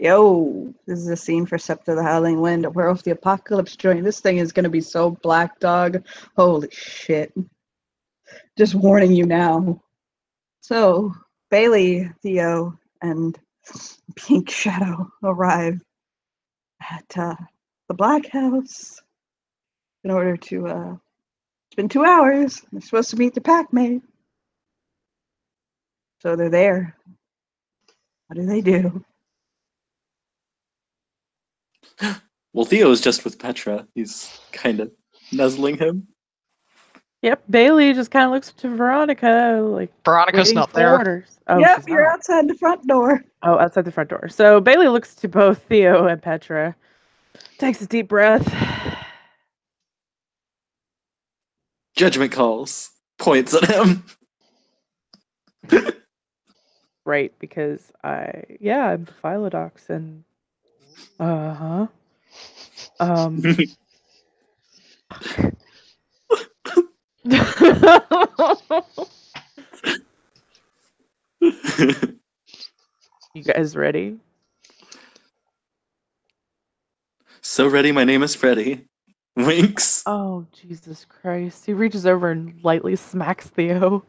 Yo, this is a scene for Scepter the Howling Wind. We're off the Apocalypse joint. This thing is going to be so black, dog. Holy shit. Just warning you now. So, Bailey, Theo, and Pink Shadow arrive at the Black House in order to, it's been 2 hours. They're supposed to meet the packmate. So they're there. What do they do? Well, Theo's just with Petra. He's kind of nuzzling him. Yep, Bailey just kind of looks to Veronica like Veronica's not there. orders. Oh, yep, she's you're not. outside the front door. Oh, outside the front door. So Bailey looks to both Theo and Petra, takes a deep breath. Judgment calls. Points at him. Right, because I'm the Philodox and You guys ready? So ready, my name is Freddy. Winks. Oh, Jesus Christ. He reaches over and lightly smacks Theo.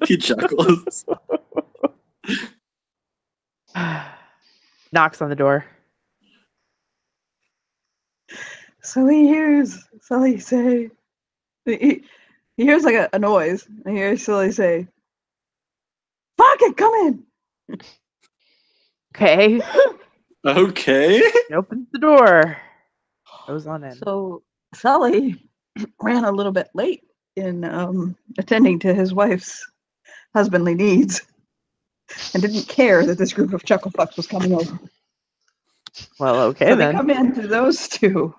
He chuckles. Knocks on the door. So he hears Sully say, he hears like a noise, and he hears Sully say, "Fuck it, come in." Okay. Okay. He opens the door. Goes on in. So Sully ran a little bit late in attending to his wife's husbandly needs, and didn't care that this group of chucklefucks was coming over. Well, okay So then. they come into those two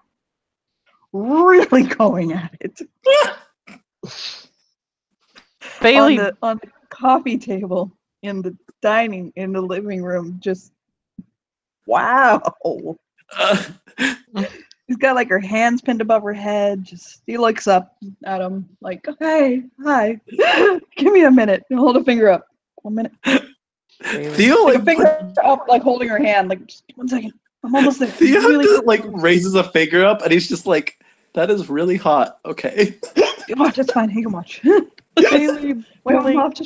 really going at it. Bailey on the coffee table in the living room, just wow. She's got like her hands pinned above her head. Just he looks up at him like, "Hey, hi, give me a minute." Hold a finger up. 1 minute. Theo Like a finger up, like holding her hand. Like, just 1 second. I'm almost there. Theo Really just, like raises a finger up, and he's just like, "That is really hot." Okay. watch. That's fine. He can watch. Bailey Wait, blinks,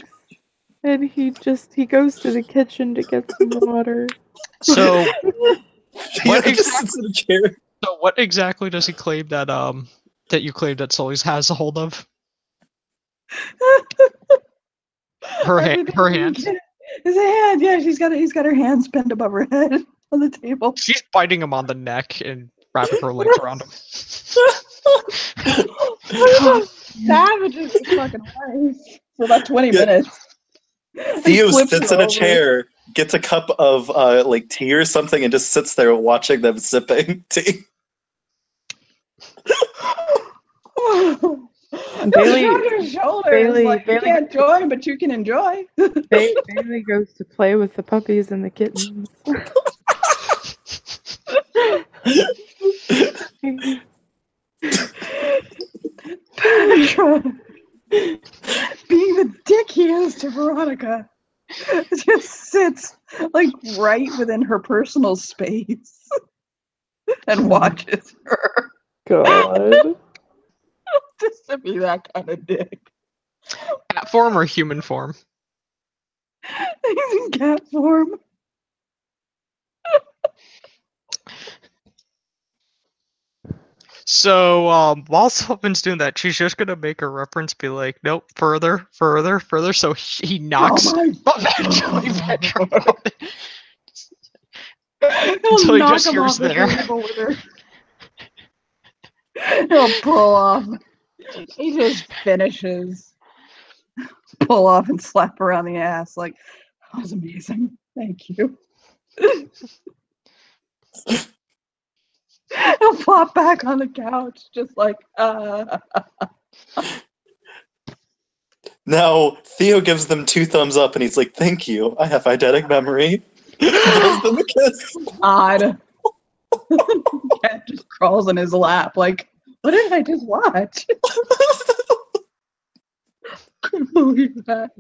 and he goes to the kitchen to get some water. So Theo just sits in a chair. So what exactly does he claim that that you claim that Sully's has a hold of? Her hand. His hand. Yeah, he's got her hands pinned above her head on the table. She's biting him on the neck and wrapping her legs around him. Savages this fucking place for about 20 minutes. Theo sits in a chair, gets a cup of like tea or something, and just sits there watching them sipping tea. Bailey, your shoulders. Bailey, like, you Bailey- can't join, but you can enjoy. Bailey goes to play with the puppies and the kittens. Petra, being the dick he is to Veronica, just sits like right within her personal space and watches her. God. Just to be that kind of dick. Cat form or human form? He's in cat form. So while Sullivan's doing that, she's just gonna make a reference, be like, "Nope, further." So he knocks Petra out. Until he knock just him hears off the there. table with her. He'll pull off. He just finishes. Pull off and slap her on the ass. Like, that was amazing. Thank you. He'll flop back on the couch, just like, Now, Theo gives them 2 thumbs up, and he's like, "Thank you. I have eidetic memory." Gives them a kiss. odd. Cat just crawls in his lap, like, what did I just watch? couldn't believe that.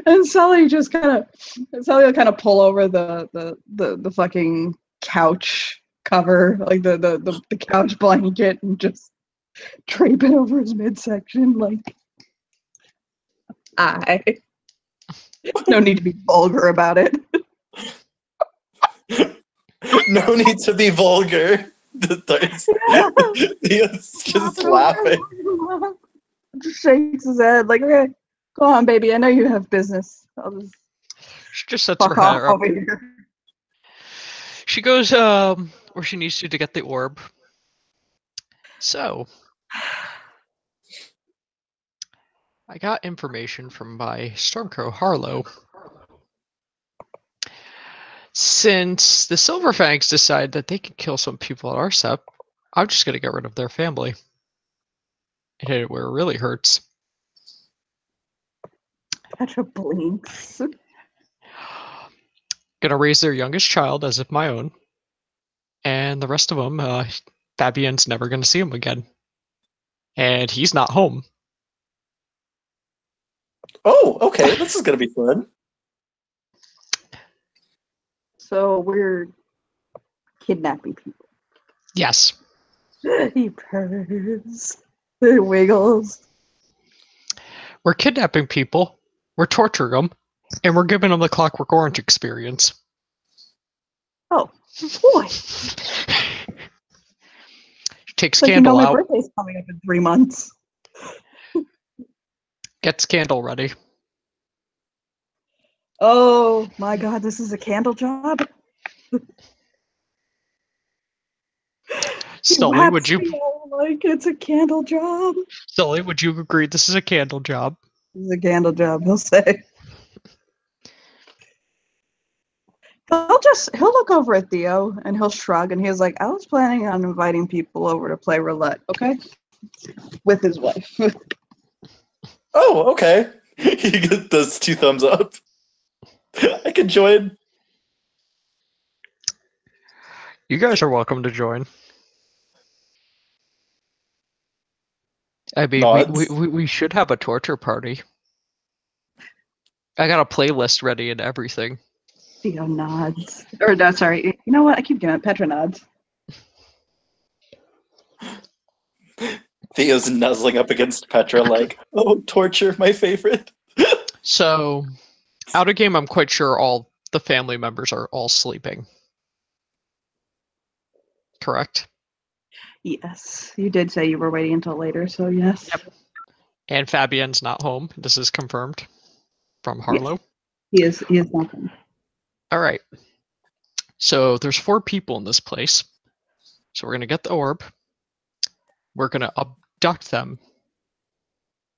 And Sully will kind of pull over the fucking couch cover, like the couch blanket, and just drape it over his midsection. Like, no need to be vulgar about it. No need to be vulgar. He's just laughing. Just shakes his head like, okay, go on, baby. I know you have business. I'll just She just sets her fuck off head up. over here. She goes where she needs to get the orb. So, I got information from my Stormcrow Harlow. Since the Silverfangs decide that they can kill some people at our SEP, I'm just going to get rid of their family. And hit it where it really hurts. Petra blinks. Gonna raise their youngest child as if my own. And the rest of them, Fabian's never going to see him again. And he's not home. Oh, okay. This is going to be fun. So we're kidnapping people. Yes. He purrs. He wiggles. We're kidnapping people. We're torturing them. And we're giving them the Clockwork Orange experience. Oh, boy. Takes Like, Candle my out. birthday's coming up in 3 months. Gets Candle ready. Oh my god, this is a candle job? Sully, would you like it's a candle job? Sully, would you agree this is a candle job? This is a candle job, he'll say. He'll look over at Theo and he'll shrug and he's like, I was planning on inviting people over to play roulette, okay? With his wife. Oh, okay. He does 2 thumbs up. I can join. You guys are welcome to join. I mean, we should have a torture party. I got a playlist ready and everything. Theo nods. Or no, sorry. You know what? I keep doing it. Petra nods. Theo's nuzzling up against Petra like, oh, torture, my favorite. So, out of game, I'm quite sure all the family members are all sleeping. Correct? Yes. You did say you were waiting until later, so yes. Yep. And Fabian's not home. This is confirmed from Harlow. Yes. He is not home. All right. So there's 4 people in this place. So we're going to get the orb. We're going to abduct them.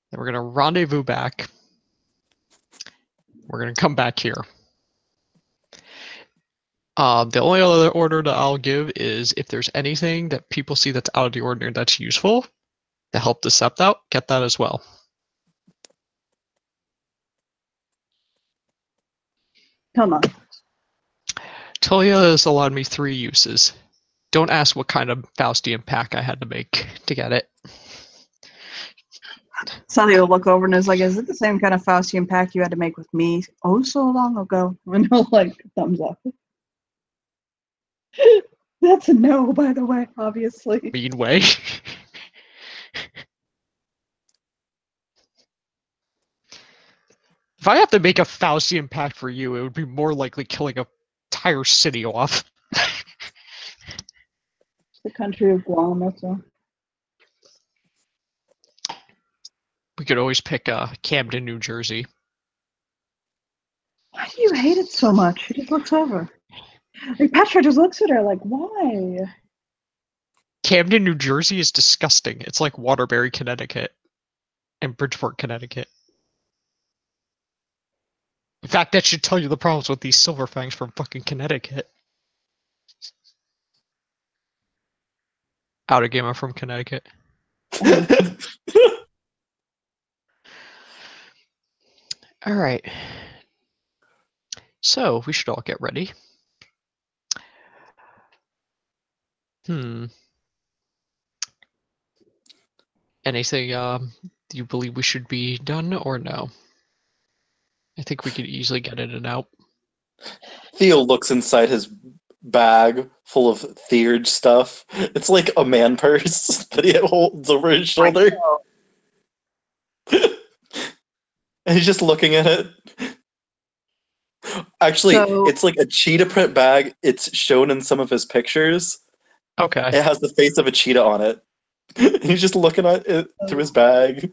Then we're going to rendezvous back. We're going to come back here. The only other order that I'll give is if there's anything that people see that's out of the ordinary that's useful to help the sept out, get that as well. Come on. Talia has allowed me 3 uses. Don't ask what kind of Faustian pack I had to make to get it. Sonny will look over and is like, is it the same kind of Faustian pact you had to make with me so long ago? And he'll like thumbs up. That's a no, by the way, obviously. Mean way. If I have to make a Faustian pact for you, it would be more likely killing an entire city off. The country of Guam, that's all. We could always pick Camden, New Jersey. Why do you hate it so much? He just looks over. Like, Petra just looks at her like, why? Camden, New Jersey is disgusting. It's like Waterbury, Connecticut, and Bridgeport, Connecticut. In fact, that should tell you the problems with these Silverfangs from fucking Connecticut. Out of game, I'm from Connecticut. All right. So, we should all get ready. Anything do you believe we should be done or no? I think we could easily get in and out. Theo looks inside his bag full of theurge stuff. It's like a man purse that he holds over his shoulder. And he's just looking at it. Actually, So- it's like a cheetah print bag. It's shown in some of his pictures. Okay. It has the face of a cheetah on it. He's just looking at it through his bag.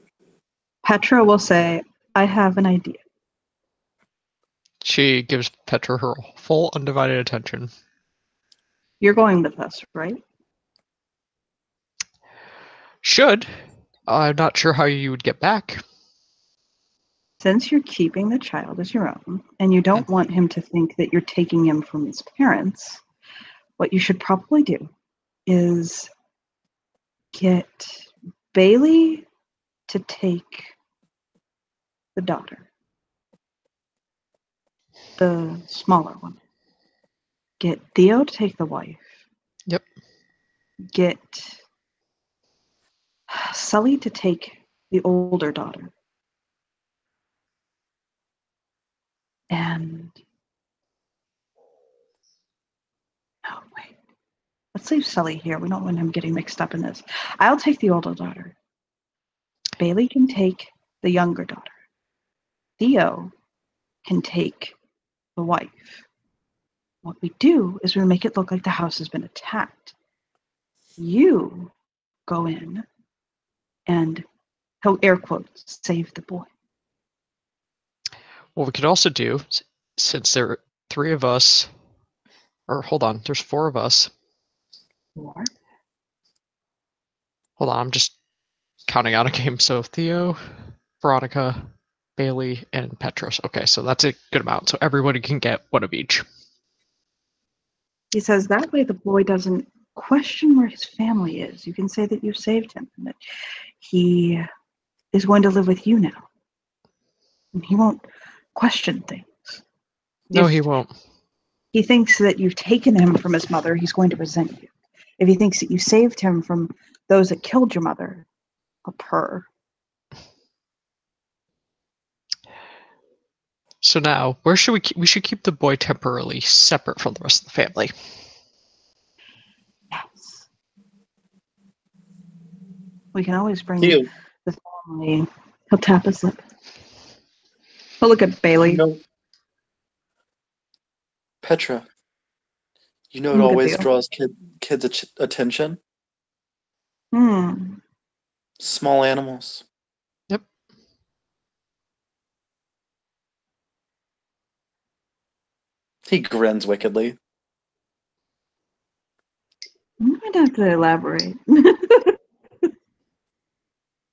Petra will say, I have an idea. She gives Petra her full undivided attention. You're going with us, right? Should. I'm not sure how you would get back. Since you're keeping the child as your own, and you don't want him to think that you're taking him from his parents, what you should probably do is get Bailey to take the daughter, the smaller one. Get Theo to take the wife. Yep. Get Sully to take the older daughter. And oh wait, let's leave Sully here. We don't want him getting mixed up in this. I'll take the older daughter. Bailey can take the younger daughter. Theo can take the wife. What we do is we make it look like the house has been attacked. You go in and, air quotes, save the boy. What we could also do, since there are 3 of us, or hold on, there's 4 of us. Or Hold on, I'm just counting out a game. So Theo, Veronica, Bailey, and Petros. Okay, so that's a good amount. So everybody can get 1 of each. he says that way the boy doesn't question where his family is. You can say that you saved him and that he is going to live with you now. And he won't question things. No, If he won't. he thinks that you've taken him from his mother, he's going to resent you. If he thinks that you saved him from those that killed your mother, he'll purr. So now, where should we should keep the boy temporarily separate from the rest of the family. Yes. We can always bring Theo, the family. He'll tap his lip. He'll look at Bailey. you know, Petra, you know it Look at always Theo. draws kids' attention? Hmm. Small animals. Yep. He grins wickedly. You might have to elaborate.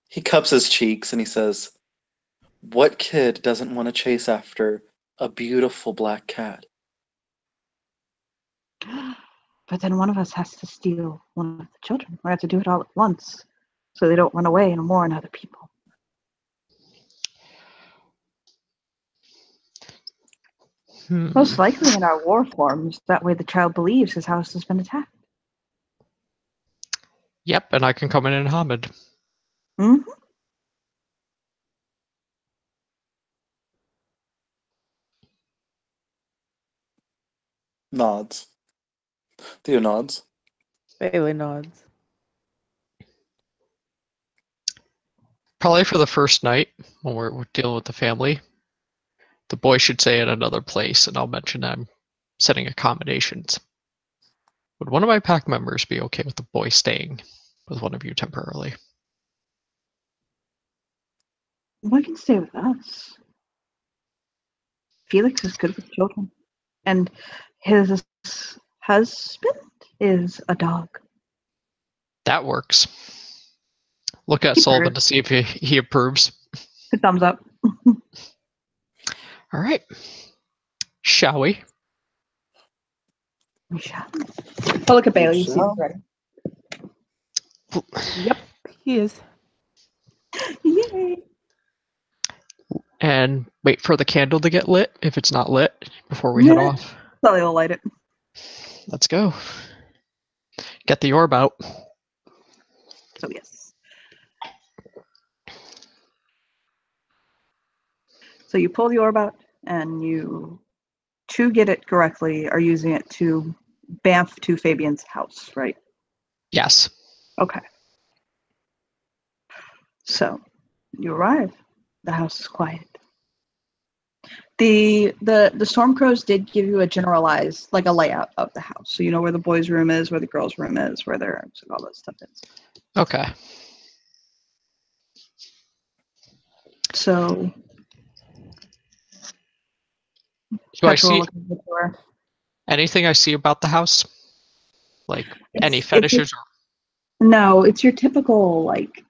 He cups his cheeks and he says, "What kid doesn't want to chase after a beautiful black cat?" But then one of us has to steal one of the children. We have to do it all at once so they don't run away and warn other people. Most likely in our war forms. That way the child believes his house has been attacked. Yep, and I can come in and Hamid. Mm-hmm. Nods. Theo nods. Bailey nods. Probably for the first night, when we're dealing with the family, the boy should stay at another place, and I'll mention I'm setting accommodations. Would one of my pack members be okay with the boy staying with one of you temporarily? Why can stay with us? Felix is good with children. And his husband is a dog. That works. Look at He Sullivan purrs. to see if he approves. Good thumbs up. All right. Shall we? We shall. Oh, look at Bailey. You see Shall. he's ready. Yep, he is. Yay. And wait for the candle to get lit if it's not lit before we head off. Sully will light it. Let's go. Get the orb out. So yes. So you pull the orb out, and you, to get it correctly, are using it to bamf to Fabian's house, right? Yes. Okay. So you arrive. The house is quiet. The Stormcrows did give you a generalized, like a layout of the house. So you know where the boys' room is, where the girls' room is, where their all that stuff is. Okay. So Do I Petra will see look at the door. anything I see about the house? Like any It's fetishes? no, it's your typical like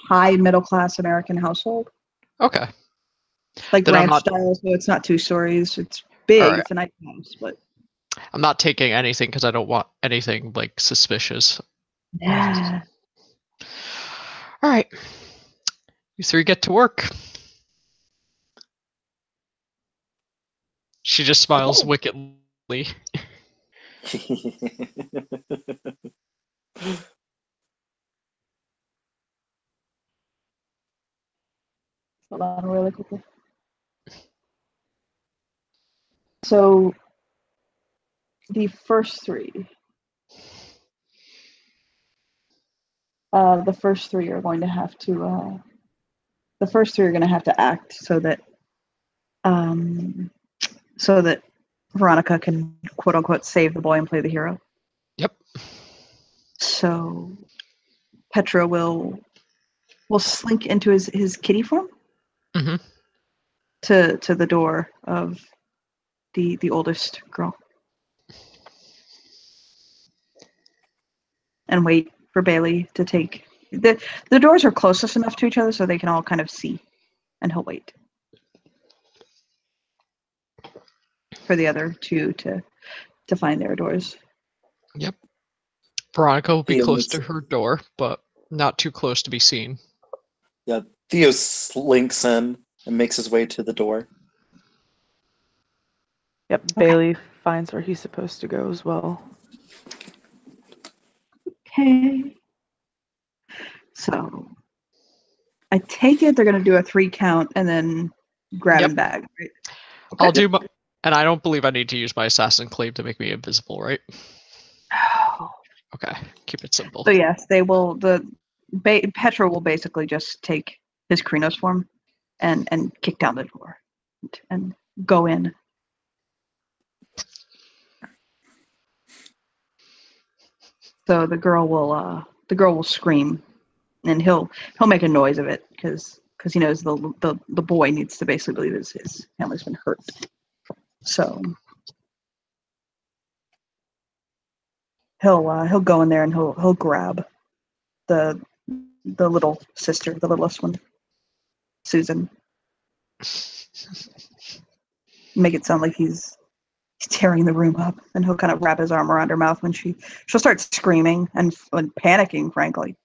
high middle class American household, Okay. like Then I'm ranch not. style. So it's not 2 stories. It's All big. right. It's a nice house, but I'm not taking anything because I don't want anything like suspicious. yeah. All right. You 3 get to work. She just smiles Okay. wickedly. Hold on really quickly. So the first 3. The first 3 are going to have to. The first 3 are going to have to act so that Veronica can quote unquote save the boy and play the hero. Yep. So Petra will slink into his kitty form Mm-hmm. to the door of the oldest girl and wait for Bailey to take the doors are closest enough to each other so they can all kind of see, and he'll wait for the other 2 to find their doors. Yep. Veronica will be Theo close makes to her door, but not too close to be seen. yeah, Theo slinks in and makes his way to the door. Yep, Bailey finds where he's supposed to go as well. Okay. So I take it they're going to do a 3 count and then grab Yep. and bag, right? I'll do my. And I don't believe I need to use my assassin claim to make me invisible, right? Okay. Keep it simple. So yes, they will. Petra will basically just take his Krynos form and kick down the door and go in. So the girl will scream, and he'll make a noise of it because he knows the boy needs to basically believe his family's been hurt. So he'll go in there and he'll grab the little sister, the littlest one, Susan. Make it sound like he's tearing the room up, and he'll kind of wrap his arm around her mouth when she'll start screaming and panicking, frankly,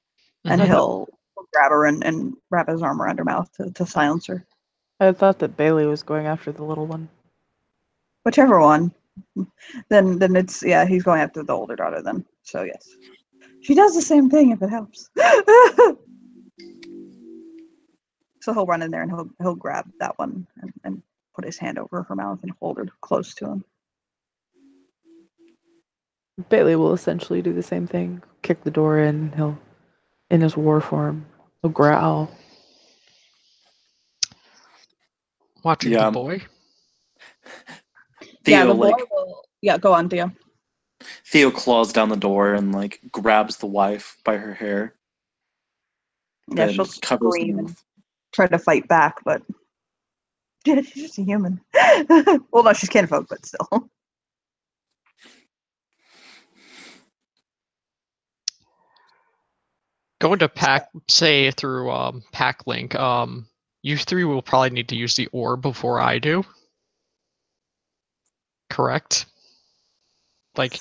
and Mhm. he'll grab her and wrap his arm around her mouth to silence her. I thought that Bailey was going after the little one. Whichever one. Then it's he's going after the older daughter then. So yes. She does the same thing if it helps. So he'll run in there and he'll grab that one and put his hand over her mouth and hold her close to him. Bailey will essentially do the same thing. Kick the door in. He'll, in his war form, he'll growl. Watching the Yeah. boy. Theo The boy will. Yeah, go on, Theo. Theo claws down the door and like grabs the wife by her hair. Yeah, Then she'll covers the scream and mouth. try to fight back, but she's just a human. Well, no, she's kinfolk, but still. Going to pack, say through pack link. You 3 will probably need to use the orb before I do. Correct. Like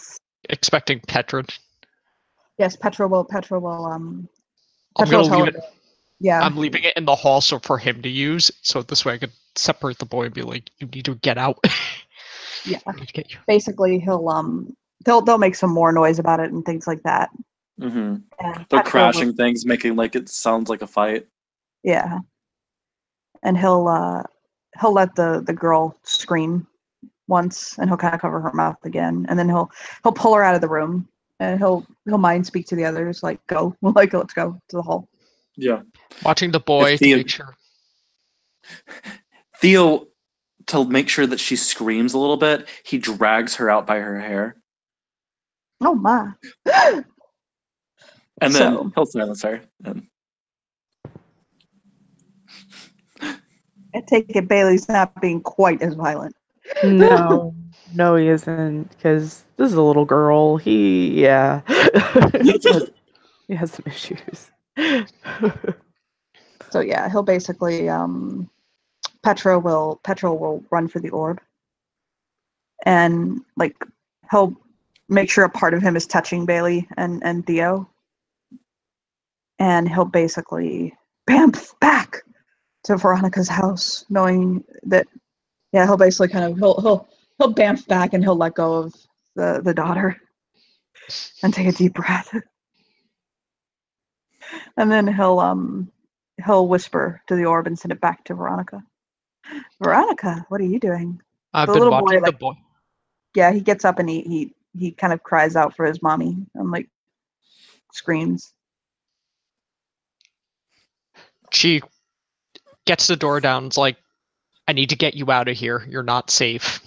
expecting Petra. Yes, Petra will. I'm Petra gonna will tell leave her. it. Yeah. I'm leaving it in the hall so for him to use. So this way I could separate the boy and be like, "You need to get out." Yeah. I need to get you. Basically, they'll make some more noise about it and things like that. Mm-hmm. And They're Petra will, crashing things, making like it sounds like a fight. yeah. and he'll let the girl scream once, and he'll kind of cover her mouth again, and then he'll pull her out of the room, and he'll mind speak to the others, like, go, like, let's go to the hall. Yeah. Watching the boy to make sure. Theo, to make sure that she screams a little bit, he drags her out by her hair. Oh my. And So- then he'll silence her. And I take it Bailey's not being quite as violent. No, no, he isn't, because this is a little girl. He has some issues. So yeah, he'll basically Petra will run for the orb, and like he'll make sure a part of him is touching Bailey and Theo, and he'll basically bamf back to Veronica's house, knowing that he'll basically kind of he'll bamf back, and he'll let go of the daughter and take a deep breath, and then he'll whisper to the orb and send it back to Veronica. Veronica, what are you doing? I've The been little watching boy, the like, boy. Yeah, he gets up and he kind of cries out for his mommy and like screams. She gets the door down. It's like, I need to get you out of here. You're not safe.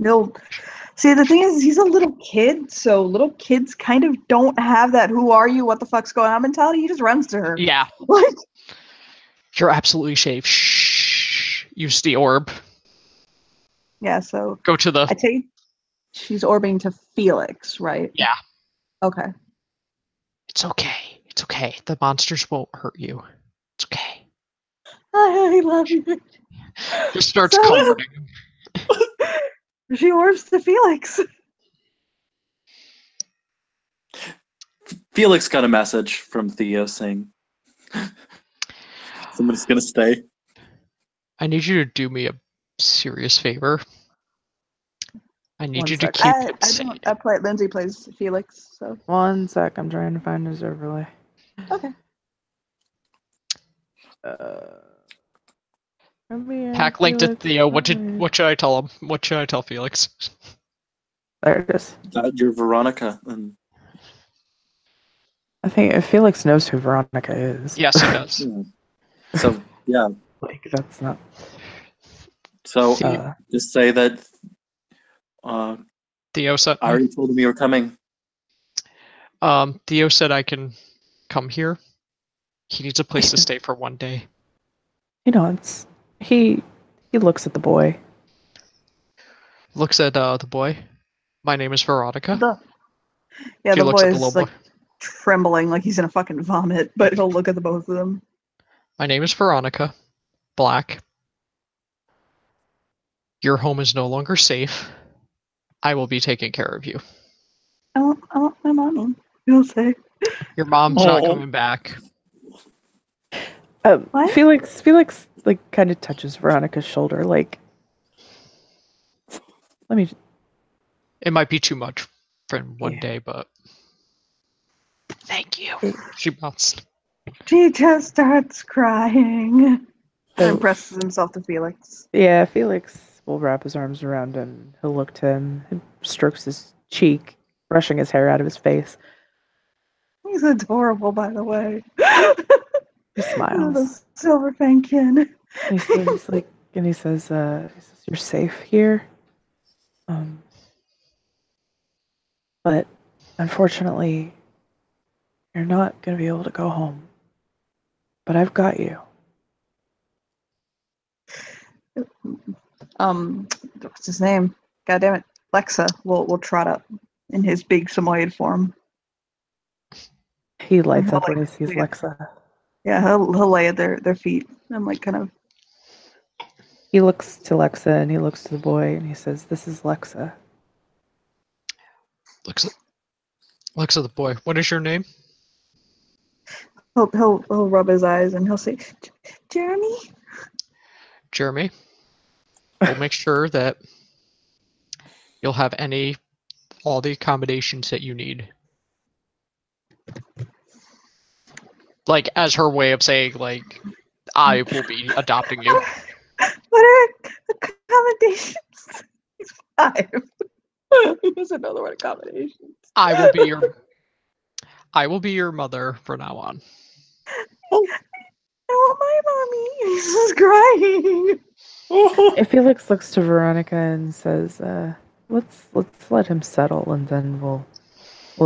He'll see, the thing is, he's a little kid, so little kids kind of don't have that "who are you, what the fuck's going on" mentality. He just runs to her. Yeah, Like, you're absolutely safe. Shh. Use the orb. yeah, so Go to the. I take she's orbiting to Felix, right? Yeah. Okay. It's okay. It's okay. The monsters won't hurt you. It's okay. I love you. Just starts So- comforting him. She orbs to Felix. Felix got a message from Theo saying somebody's gonna stay. I need you to do me a serious favor. I need One you to sec. keep him sane. Lindsay plays Felix, so One sec, I'm trying to find his overlay. okay. Come here, Pack linked to Felix, Theo. come here. What should I tell him? What should I tell Felix? There it is. That you're Veronica, and I think Felix knows who Veronica is. Yes, he does. so yeah. Like, that's not. So Uh, just say that Theo said. I already told him you were coming. Theo said I can come here. He needs a place to stay for one day. he nods. He looks at the boy. Looks at the boy. My name is Veronica. The He looks boy at the is little like trembling, like he's gonna fucking vomit, but he'll look at the both of them. My name is Veronica. Black. Your home is no longer safe. I will be taking care of you. I want my mommy. He'll say. Your mom's not Aw. coming back. What? Felix like kind of touches Veronica's shoulder, like, let me. It might be too much for one Yeah. day, but thank you. It- She bounced. She just starts crying So- and presses himself to Felix. Yeah, Felix will wrap his arms around him. He'll look to him and strokes his cheek, brushing his hair out of his face. He's adorable, by the way. He smiles. The silver fang kin. He says, "You're safe here, but unfortunately, you're not gonna be able to go home. But I've got you." What's his name? God damn it. Lexa will trot up in his big Samoyed form. He lights up when he sees Lexa. Yeah, he'll lay at their feet and like kind of. He looks to Lexa and he looks to the boy and he says, "This is Lexa." Looks at the boy. What is your name? He'll rub his eyes and he'll say, "Jeremy." Jeremy. We'll make sure that you'll have all the accommodations that you need. Like, as her way of saying, like, I will be adopting you. What are accommodations? He's 5. He doesn't know the word accommodations. I will be your mother from now on. I want my mommy. He's just crying. And Felix looks to Veronica and says, let's let him settle, and then we'll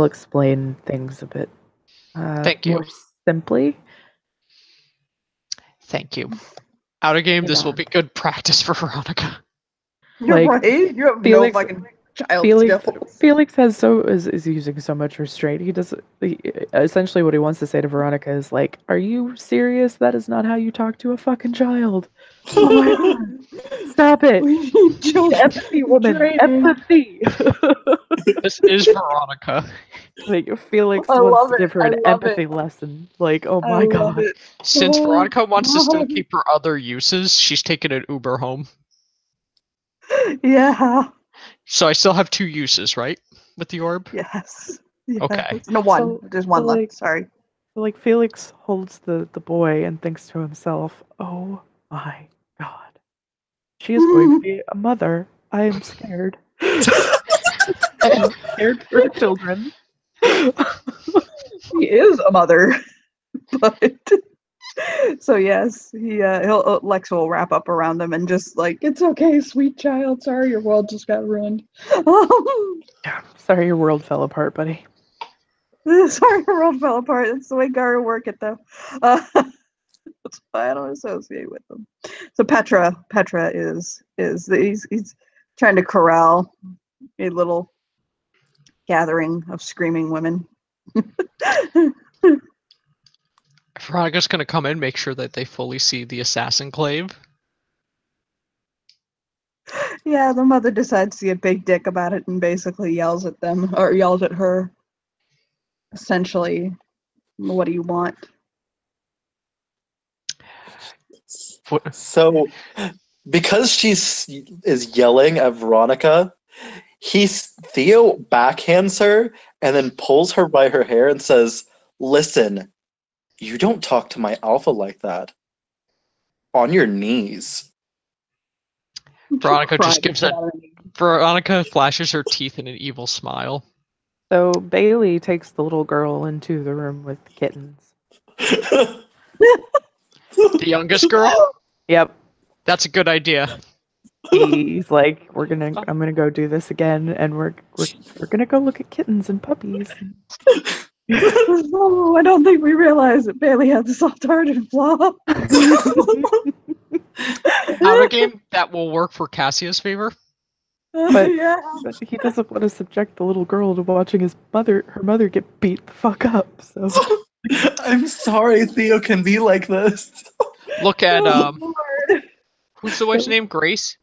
explain things a bit Thank you. more simply. Thank you. Out of game, Right this will on. be good practice for Veronica. You're Like, right. You have Felix- no fucking child skills. Felix is using so much restraint. Essentially what he wants to say to Veronica is like, "Are you serious? That is not how you talk to a fucking child. Oh my god. Stop it. We need children Empathy, woman. training. Empathy." This is Veronica. Like Felix I wants love to it. give her I an love empathy it. lesson. Like, oh I my love god. it. Since Oh, Veronica wants to still God. keep her other uses, she's taken an Uber home. Yeah. So I still have 2 uses, right? With the orb? Yes. Okay. Yes. No, one. So- There's one so, left. like- Sorry. Like Felix holds the boy and thinks to himself, "Oh my god. She is going to be a mother. I am scared." I am scared for her children. He is a mother, but so yes, Lex will wrap up around them and just like, it's okay, sweet child. Sorry, your world just got ruined. Sorry your world fell apart, buddy. Sorry, your world fell apart. That's the way Gara work it though. That's why I don't associate with them. So Petra is he's trying to corral a little gathering of screaming women. Veronica's gonna come in, make sure that they fully see the assassin clave. Yeah, the mother decides to be a big dick about it and basically yells at them, or yells at her. Essentially, what do you want? So, because is yelling at Veronica, Theo backhands her and then pulls her by her hair and says, "Listen, you don't talk to my alpha like that. On your knees." Veronica just Cry gives the a- shit out of me. Veronica flashes her teeth in an evil smile. So Bailey takes the little girl into the room with the kittens. The youngest girl? Yep. That's a good idea. He's like, I'm gonna go do this again, and we're gonna go look at kittens and puppies. Oh, I don't think we realized that Bailey has a soft-hearted flaw. Out of game, that will work for Cassia's favor. But- yeah. But he doesn't want to subject the little girl to watching her mother get beat the fuck up. So I'm sorry Theo can be like this. Look at Oh, Lord. who's the wife's name? Grace?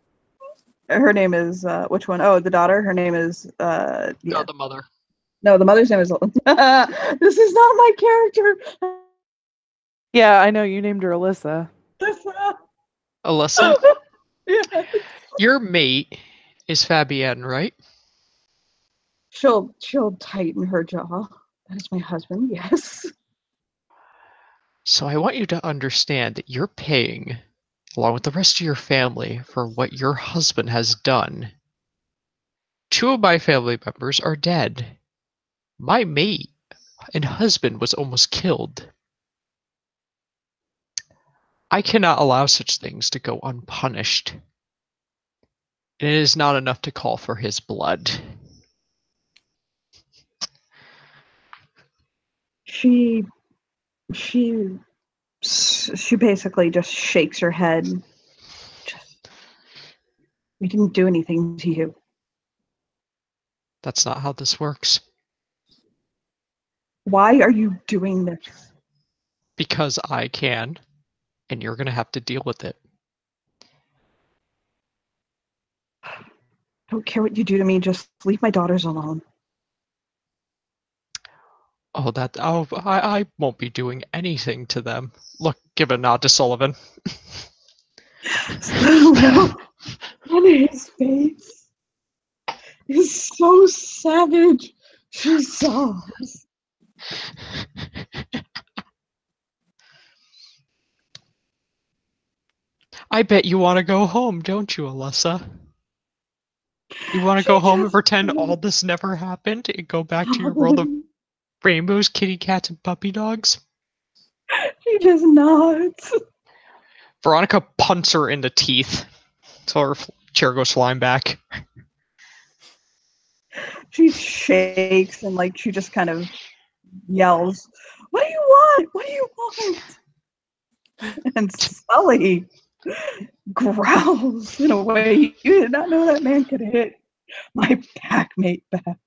Her name is which one? Oh, the daughter. Her name is yeah. No, the mother. No, the mother's name is. This is not my character. yeah, I know you named her Alyssa. Alyssa? Yeah. Your mate is Fabienne, right? She'll tighten her jaw. That is my husband. Yes. So I want you to understand that you're paying, along with the rest of your family, for what your husband has done. 2 of my family members are dead. My mate and husband was almost killed. I cannot allow such things to go unpunished. And it is not enough to call for his blood. She basically just shakes her head. We didn't do anything to you. That's not how this works. Why are you doing this? Because I can, and you're going to have to deal with it. I don't care what you do to me. Just leave my daughters alone. I won't be doing anything to them. Look, give a nod to Sullivan. On his face is so savage. She sobs. I bet you want to go home, don't you, Alyssa? You want to She go home and just pretend all this never happened and go back to your world of rainbows, kitty cats, and puppy dogs? She just nods. Veronica punts her in the teeth, so her chair goes flying back. She shakes and like she just kind of yells, "What do you want? What do you want?" And Sully growls in a way you did not know that man could hit my packmate back.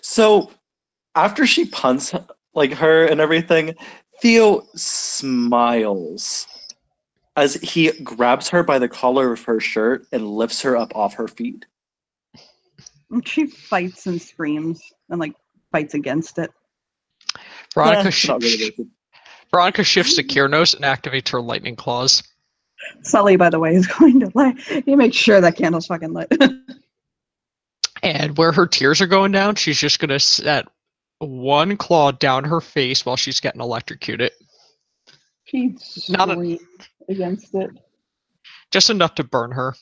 So after she punts like her and everything, Theo smiles as he grabs her by the collar of her shirt and lifts her up off her feet. And she fights and screams and like fights against it. Veronica, Not really worth it. Veronica shifts to Kiernos and activates her lightning claws. Sully, by the way, is going to light. He makes sure that candle's fucking lit. And where her tears are going down, she's just going to set one claw down her face while she's getting electrocuted. She screams against it. Just enough to burn her.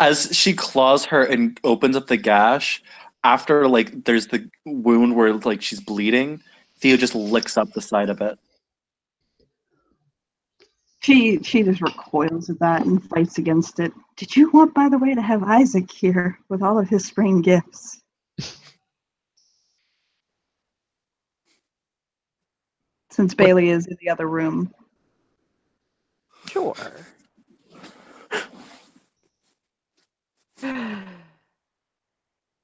As she claws her and opens up the gash, after like there's the wound where like she's bleeding, Theo just licks up the side of it. She just recoils at that and fights against it. Did you want, by the way, to have Isaac here with all of his spring gifts? Since Bailey is in the other room. Sure.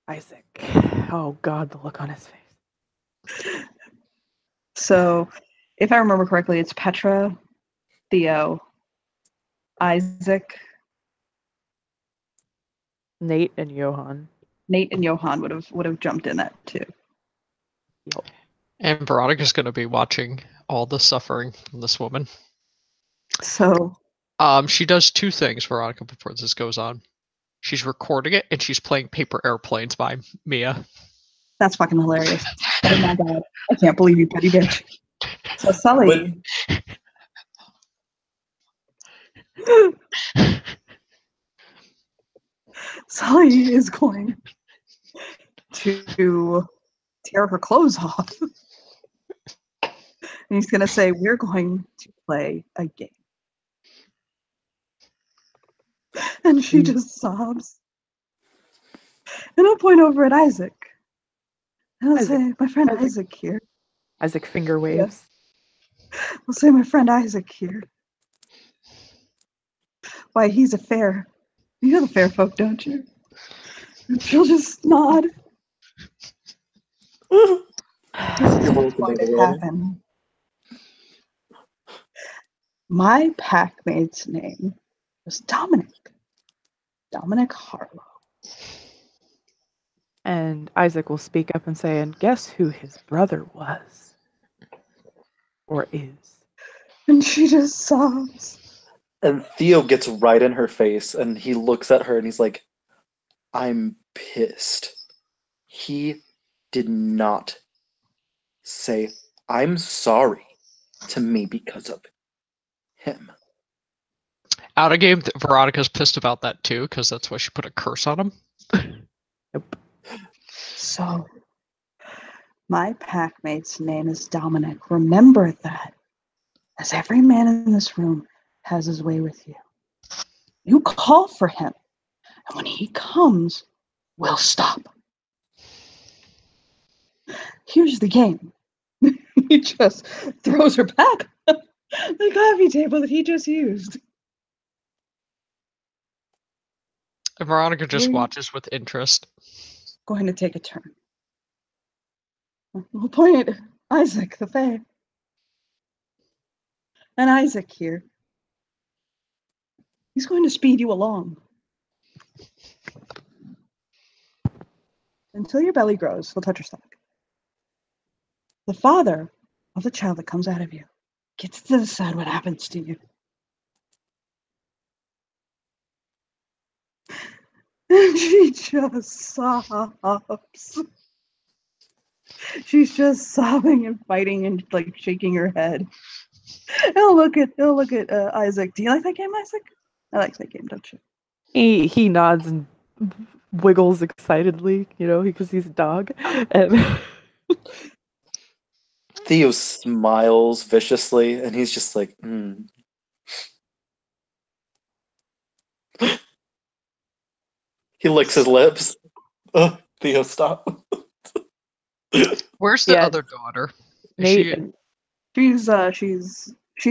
Isaac. Oh God, the look on his face. So, if I remember correctly, it's Petra, Theo, Isaac, Nate and Johan. Nate, and Johan would have jumped in that too. Yep. And Veronica's going to be watching all the suffering from this woman. So, She does two things, Veronica, before this goes on. She's recording it, and she's playing Paper Airplanes by Mia. that's fucking hilarious. Oh my God. I can't believe you, petty bitch. So, Sully. Sully is going to tear her clothes off. And he's going to say, we're going to play a game. And she just sobs. And I'll point over at Isaac. And I'll say, my friend Isaac here. Isaac finger waves. I'll say, my friend Isaac here. Why, he's a fair. You know the fair folk, don't you? And she'll just nod. This is what's going to happen. My packmate's name was Dominic. Dominic Harlow. And Isaac will speak up and say, and guess who his brother was? Or is? And she just sobs. And Theo gets right in her face and he looks at her and he's like, I'm pissed. He did not say, I'm sorry to me because of him. Out of game, Veronica's pissed about that too, because that's why she put a curse on him. Nope. So, my packmate's name is Dominic. Remember that. As every man in this room has his way with you. You call for him. And when he comes, we'll stop. Here's the game. He just throws her back the coffee table that he just used. And Veronica just watches with interest. Going to take a turn. We'll point at Isaac, the Fae. And Isaac here. He's going to speed you along. Until your belly grows, he'll touch your stomach. The father of the child that comes out of you gets to decide what happens to you. And she just sobs. She's just sobbing and fighting and like shaking her head. He'll look at Isaac. Do you like that game, Isaac? I like that game, don't you? He nods and wiggles excitedly, because he's a dog. And Theo smiles viciously, and he's just like, He licks his lips. Oh, Theo, stop. Where's the Yeah. other daughter? Is Nate, She's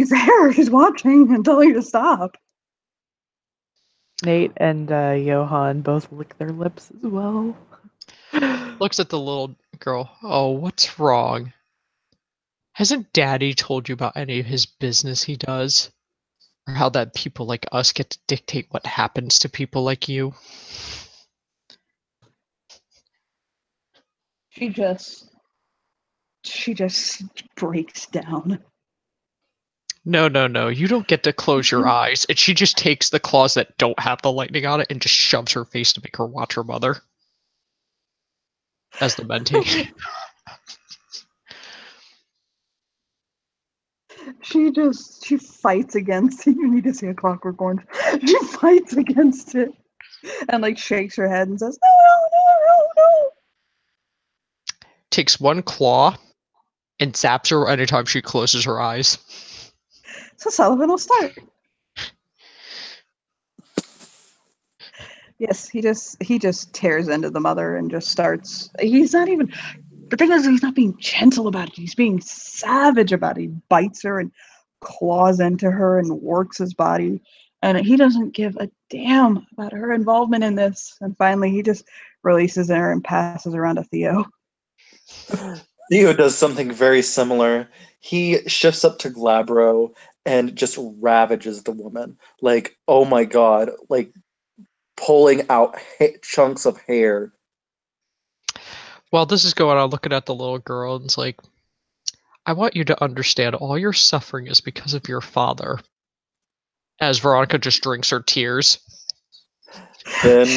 there. She's watching and telling you to stop. Nate and Johan both lick their lips as well. looks at the little girl. Oh, what's wrong? Hasn't Daddy told you about any of his business he does? Or how that people like us get to dictate what happens to people like you? She just breaks down. No. You don't get to close your eyes. And she just takes the claws that don't have the lightning on it and just shoves her face to make her watch her mother. As the men take it. She fights against it. You need to see A Clockwork Orange. She fights against it and like shakes her head and says, No. Takes one claw and zaps her anytime she closes her eyes. So Sullivan will start. Yes, he just tears into the mother and just starts. He's not even. The thing is, he's not being gentle about it. He's being savage about it. He bites her and claws into her and works his body. And he doesn't give a damn about her involvement in this. And finally, he just releases her and passes her on to Theo. Theo does something very similar. He shifts up to Glabro and just ravages the woman. Like, oh my god, like pulling out chunks of hair. While this is going on, looking at the little girl, and it's like, I want you to understand all your suffering is because of your father. As Veronica just drinks her tears. Then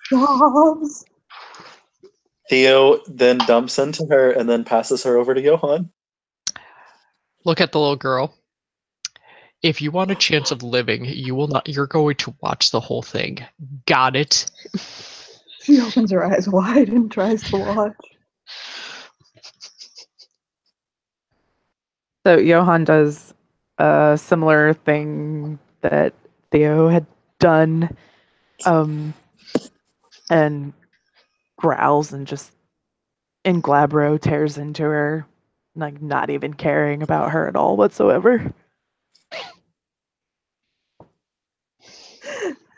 Sobs. Theo then dumps into her and then passes her over to Johan. Look at the little girl. If you want a chance of living, you're going to watch the whole thing. Got it? She opens her eyes wide and tries to watch. So Johan does a similar thing that Theo had done, and growls and just in Glabro tears into her, like not even caring about her at all whatsoever.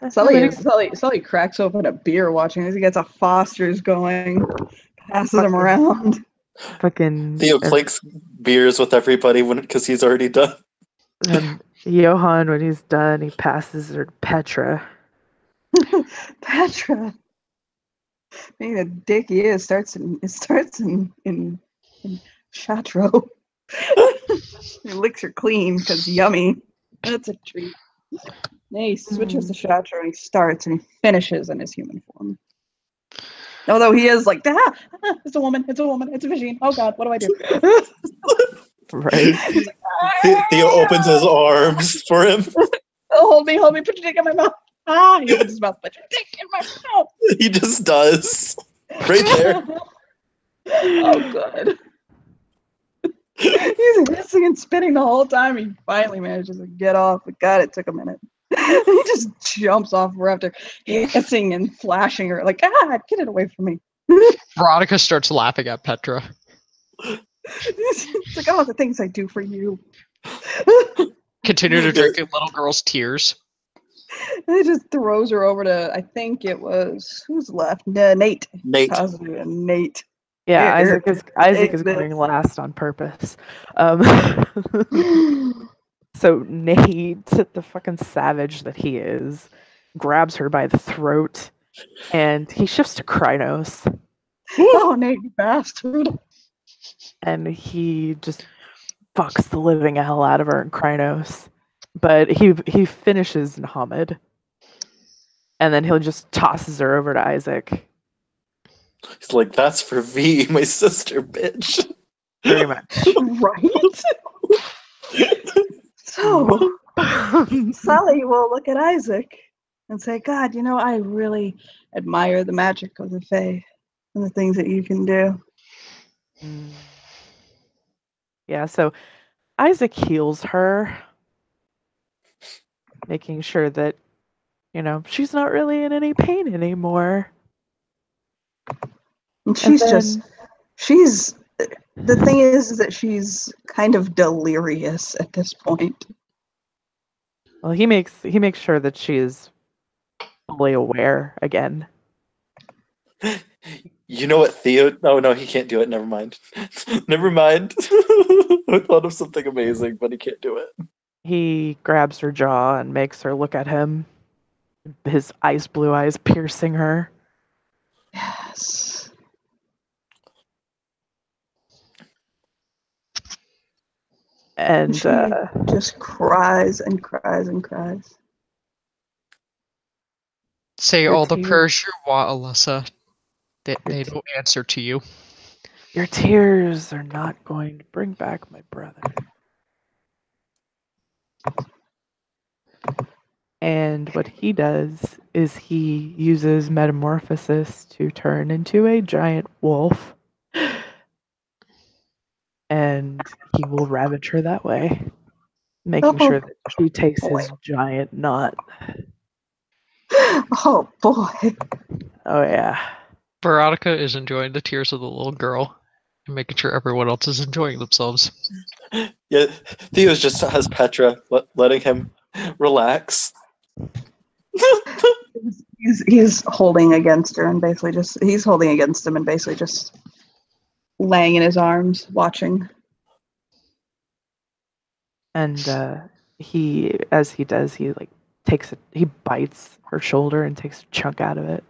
Sully cracks open a beer watching as he gets a Foster's going, passes him around. Fucking Theo clinks beers with everybody because he's already done. And Johan, when he's done, he passes her to Petra. Petra, being a dick he is, starts in Chatro. He licks her clean because yummy. That's a treat. Then he switches to Chatro and he starts and he finishes in his human form. Although he is like, it's a woman, it's a machine. Oh god, what do I do? Right. Like, Theo opens his arms for him. Oh, hold me, put your dick in my mouth. He opens his mouth, put your dick in my mouth. He just does. Right there. Oh, good. He's hissing and spitting the whole time. He finally manages to get off, but God, it took a minute. He just jumps off her after hissing and flashing her, like, get it away from me. Veronica starts laughing at Petra. It's like, oh, the things I do for you. Continue to drink a little girl's tears. And he just throws her over to, I think it was, who's left? Nate. Positive, Nate. Yeah, Here, Isaac is going last on purpose. So Nate, the fucking savage that he is, grabs her by the throat, and he shifts to Krynos. Oh, Nate, you bastard. And he just fucks the living hell out of her in Krynos. But he finishes Muhammad. And then he'll just tosses her over to Isaac. He's like, that's for V, my sister, bitch. Pretty much. Right? So, Sully will look at Isaac and say, God, I really admire the magic of the Fae and the things that you can do. Yeah, so Isaac heals her, making sure that, she's not really in any pain anymore. And the thing is that she's kind of delirious at this point. Well, he makes sure that she's fully aware again. You know what, Theo? Oh no, he can't do it. Never mind. Never mind. I thought of something amazing, but he can't do it. He grabs her jaw and makes her look at him. His ice blue eyes piercing her. Yes. And she just cries and cries and cries. Say Your all the tears. prayers you want, Alyssa. They don't answer to you. Your tears are not going to bring back my brother. And what he does is he uses metamorphosis to turn into a giant wolf. And he will ravage her that way, making sure that she takes his giant nut. Oh boy. Oh yeah. Veronica is enjoying the tears of the little girl and making sure everyone else is enjoying themselves. Yeah, Theo just has Petra letting him relax. He's holding against her and basically he's holding against him and basically just laying in his arms, watching. And he bites her shoulder and takes a chunk out of it.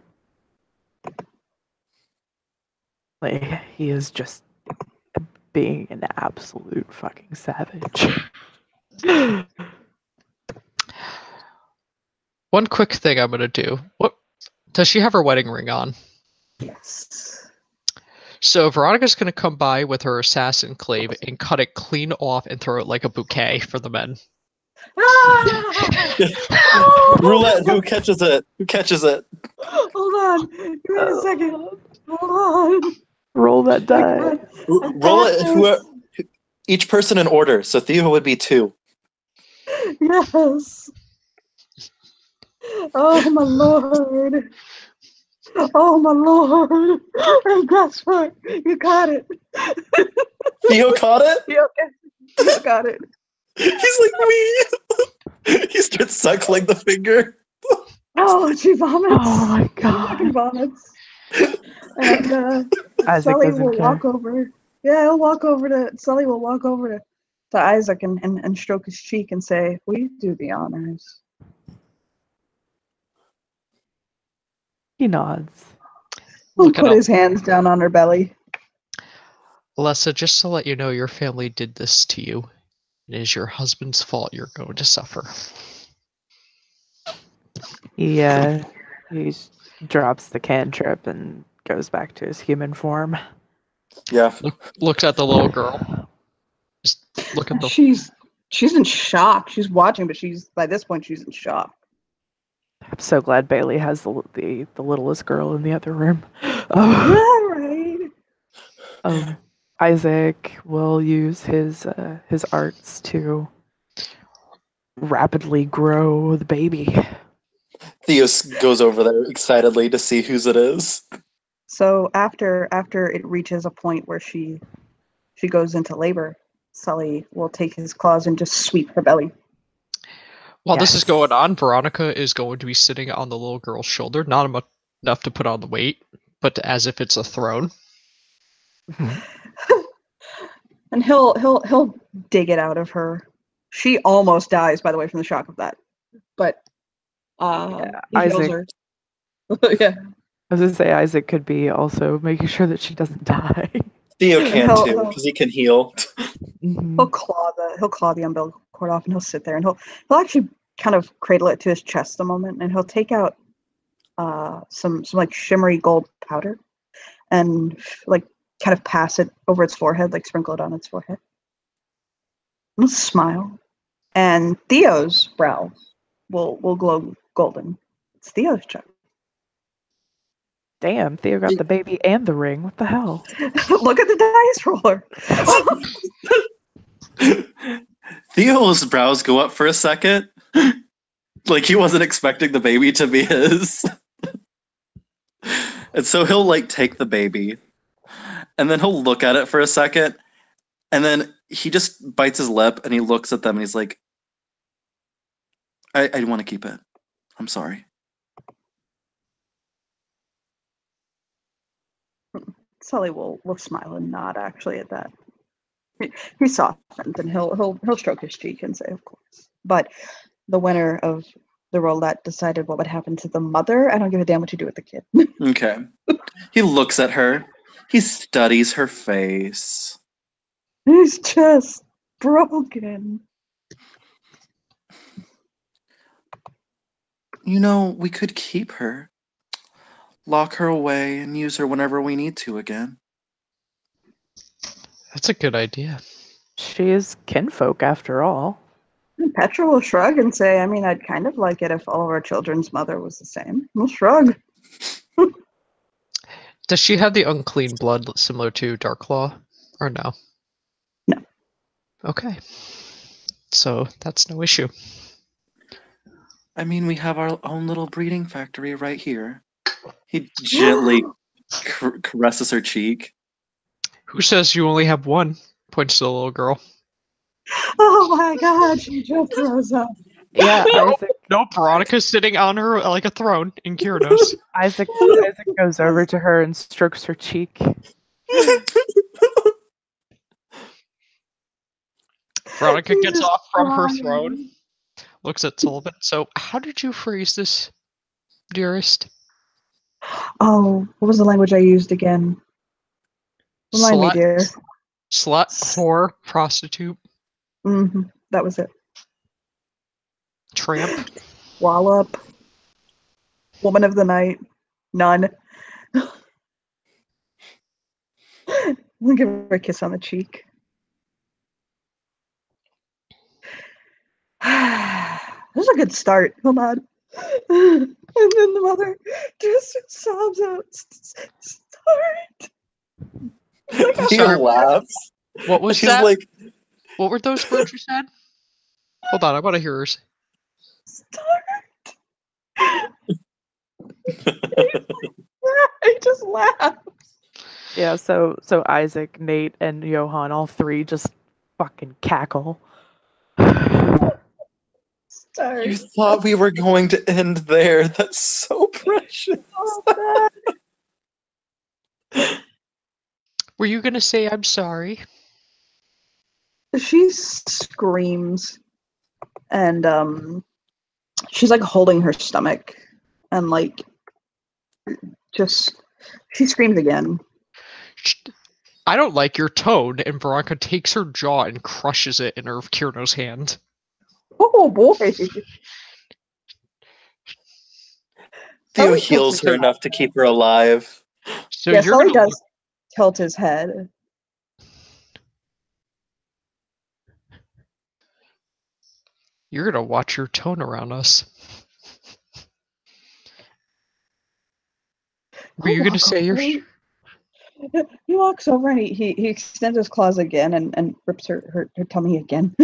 Like, he is just being an absolute fucking savage. One quick thing I'm gonna do. What does she have her wedding ring on? Yes. So Veronica's gonna come by with her assassin clave and cut it clean off and throw it like a bouquet for the men. Roulette, who catches it? Who catches it? Hold on. Give me a second. Hold on. Roll that die. Roll it. Each person in order. So Theo would be 2. Yes. Oh my lord. Oh my lord. And guess what? You got it. Theo caught it? Theo got it. He's like, me. He starts suckling the finger. Oh, she vomits. Oh my god. Fucking vomits. And Isaac Sully doesn't will care. walk over. Yeah, Sully will walk over to Isaac and stroke his cheek and say, "Will you do the honors?" He nods. He'll put his hands down on her belly. Alessa, just to let you know, your family did this to you. It is your husband's fault you're going to suffer. He drops the cantrip and goes back to his human form. Yeah. Looks at the little girl. Just look at the. She's in shock. She's watching, but by this point she's in shock. I'm so glad Bailey has the littlest girl in the other room. Right. Isaac will use his arts to rapidly grow the baby. Theo goes over there excitedly to see whose it is. So after it reaches a point where she goes into labor, Sully will take his claws and just sweep her belly. While this is going on, Veronica is going to be sitting on the little girl's shoulder, not enough to put on the weight, but as if it's a throne. And he'll dig it out of her. She almost dies, by the way, from the shock of that. But he heals her. Yeah. I was gonna say Isaac could be also making sure that she doesn't die. Theo can too, because he can heal. He'll claw the umbilical cord off, and he'll sit there, and he'll actually kind of cradle it to his chest a moment, and he'll take out some like shimmery gold powder, and like kind of pass it over its forehead, like sprinkle it on its forehead. And smile, and Theo's brow will glow golden. It's Theo's turn. Damn, Theo got the baby and the ring. What the hell? Look at the dice roller. Theo's brows go up for a second. Like he wasn't expecting the baby to be his. And so he'll like take the baby and then he'll look at it for a second and then he just bites his lip and he looks at them and he's like, I want to keep it. I'm sorry. Sully will smile and nod actually at that. He softens and he'll stroke his cheek and say, of course. But the winner of the roulette decided what would happen to the mother. I don't give a damn what you do with the kid. Okay. He looks at her. He studies her face. He's just broken. You know, we could keep her. Lock her away and use her whenever we need to again. That's a good idea. She is kinfolk after all. And Petra will shrug and say, I mean, I'd kind of like it if all of our children's mother was the same. We'll shrug. Does she have the unclean blood similar to Darklaw, or no? No. Okay. So that's no issue. I mean, we have our own little breeding factory right here. He gently caresses her cheek. Who says you only have one? Points to the little girl. Oh my god, she just rose up. Yeah, Isaac. No, Veronica's sitting on her like a throne in Kyrnos. Isaac goes over to her and strokes her cheek. Veronica gets off from her throne, looks at Sullivan. So, how did you phrase this, dearest? Oh, what was the language I used again? Remind me, dear. Slut, whore, prostitute, That was it. tramp. Wallop. Woman of the night. None. I'll give her a kiss on the cheek. This is a good start. Hold on. And then the mother just sobs out. Start. Like, He laughs. What was She's that? like, What were those words you said? Hold on, I want to hear hers. Start. He just laughs. Yeah, so Isaac, Nate, and Johan, all three just fucking cackle. Start. you thought we were going to end there. That's so precious. Oh, Were you gonna say I'm sorry? she screams and she's like holding her stomach and like just she screams again. I don't like your tone, and Veronica takes her jaw and crushes it in her Kyrnos hand. Oh boy. Theo Sully heals tilts her his enough to keep her alive. So head. Yeah, you're Sully gonna does tilt his head. watch your tone around us. Were you gonna say you're? He walks over and he extends his claws again and rips her tummy again.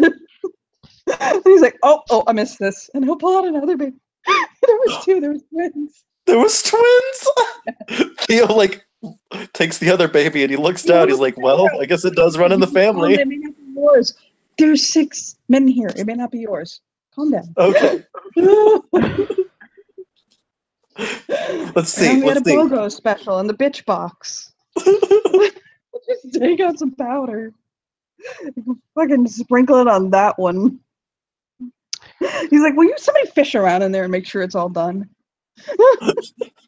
And he's like, oh, I missed this. And he'll pull out another baby. There was two, there was twins. There was twins. Theo like takes the other baby and he looks down. He's like, well, I guess it does run in the family. It may not be yours. There's 6 men here. It may not be yours. Calm down. Okay. Let's see. And we had a Let's see. BOGO special in the bitch box. Just take out some powder. Fucking sprinkle it on that one. He's like, will you somebody fish around in there and make sure it's all done?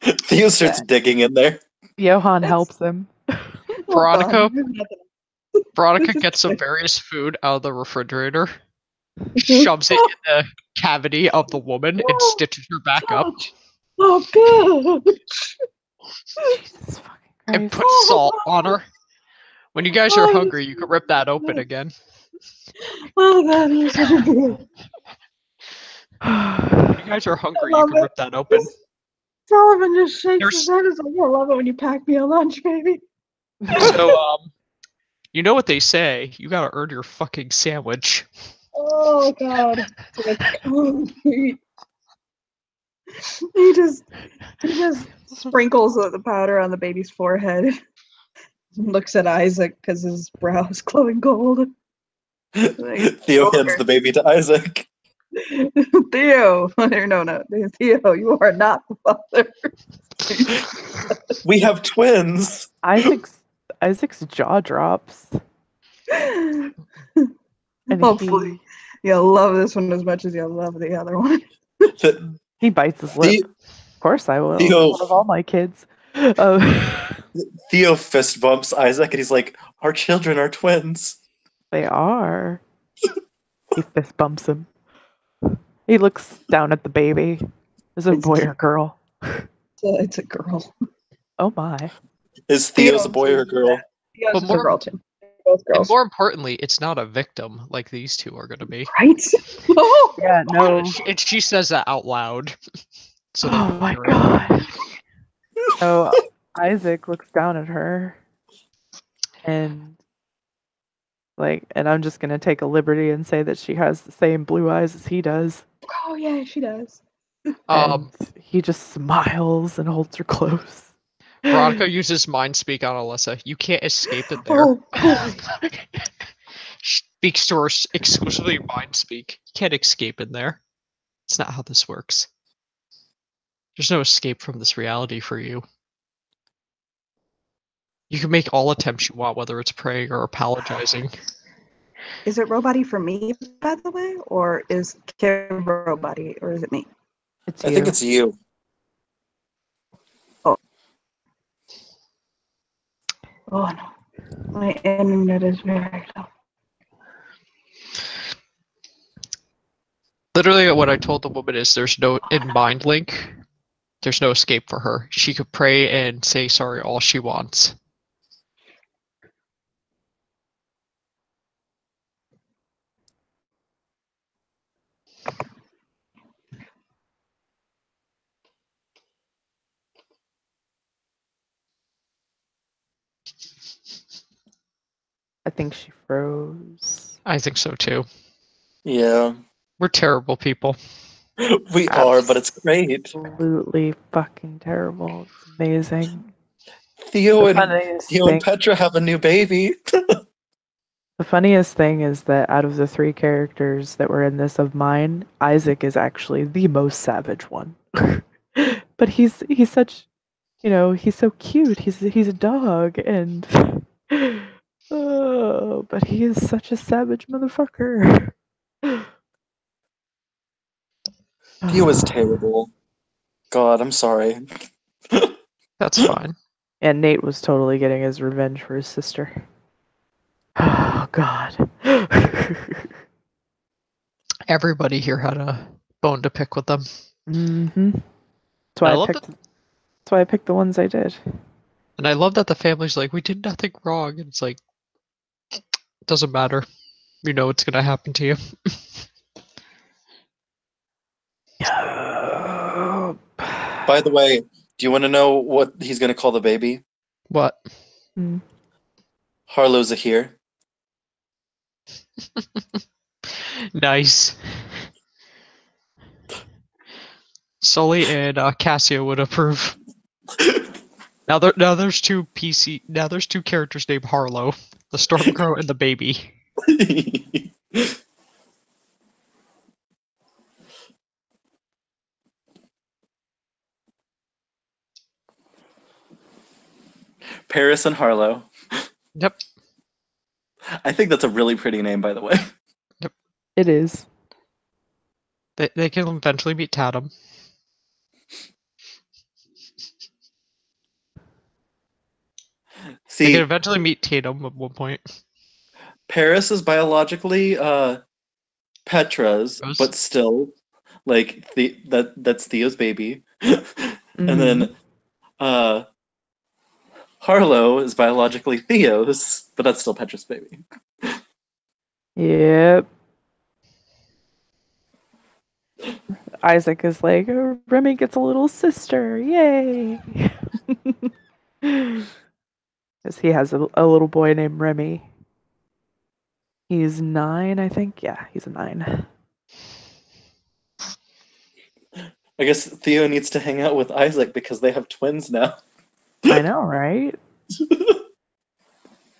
Theo starts digging in there. Johan helps him. Veronica? Well Veronica gets some various food out of the refrigerator, shoves it in the cavity of the woman, and stitches her back up. Oh, good. Jesus fucking and Christ. put salt on her. When you guys are Oh, hungry, you can rip that open again. Oh, God, you're such a good. When you guys are I hungry, you love can it. rip that open. Sullivan just shakes his There's head. He's like, I love it when you pack me a lunch, baby. so you know what they say? You gotta earn your fucking sandwich. Oh, God. It's like a concrete. He just sprinkles the powder on the baby's forehead. Looks at Isaac because his brow is glowing gold. Like, Theo hands the baby to Isaac. Theo, no, Theo, you are not the father. We have twins. Isaac's jaw drops, and Hopefully, you'll love this one as much as you'll love the other one. he bites his lip. Of course I will. Theo- One of all my kids. Theo fist bumps Isaac and he's like, our children are twins. They are. He fist bumps him. He looks down at the baby. Is it a boy or girl? It's a girl. Oh my. Is Theo's a boy or a girl? Theo's But a girl too. Both And girls. more importantly, it's not a victim like these two are gonna be. Right? Oh, Yeah, no. And she says that out loud. So they Oh can my hear it. god. So Isaac looks down at her and I'm just gonna take a liberty and say that she has the same blue eyes as he does. oh yeah, she does. And he just smiles and holds her close. Veronica uses mind speak on Alyssa. You can't escape it there. Oh, good. Speaks to her exclusively in mind speak. You can't escape in there. It's not how this works. There's no escape from this reality for you. You can make all attempts you want, whether it's praying or apologizing. Is it Robot-y for me, by the way, or is Kim Robot-y, or is it me? It's I you. think it's you. Oh no, my internet is very slow. Literally, what I told the woman is there's no, in Mind Link, there's no escape for her. She could pray and say sorry all she wants. I think she froze. I think so too. Yeah. We're terrible people. We are, but it's great. Absolutely fucking terrible. It's amazing. Theo The and funniest Theo and thing- Petra have a new baby. The funniest thing is that out of the three characters that were in this of mine, Isaac is actually the most savage one. But he's such, he's so cute. He's a dog, and oh, but he is such a savage motherfucker. Theo is terrible. God, I'm sorry. That's fine. And Nate was totally getting his revenge for his sister. Oh God. Everybody here had a bone to pick with them. Mm-hmm. That's I why love That's why I picked the ones I did. And I love that the family's like, we did nothing wrong. And it's like, it doesn't matter. You know what's gonna happen to you. By the way, do you want to know what he's going to call the baby? What? Harlow Zahir. Nice. Sully and Cassio would approve. Now there's two characters named Harlow, the Stormcrow and the baby. Paris and Harlow. Yep. I think that's a really pretty name, by the way. It is. They can eventually meet Tatum. They See, can eventually meet Tatum at one point. Paris is biologically Petra's, Rose? but still, like that's Theo's baby. And then Harlow is biologically Theo's, but that's still Petra's baby. Yep. Isaac is like, Remy gets a little sister. Yay. Because he has a little boy named Remy. He's 9, I think. Yeah, he's a 9. I guess Theo needs to hang out with Isaac because they have twins now. I know, right?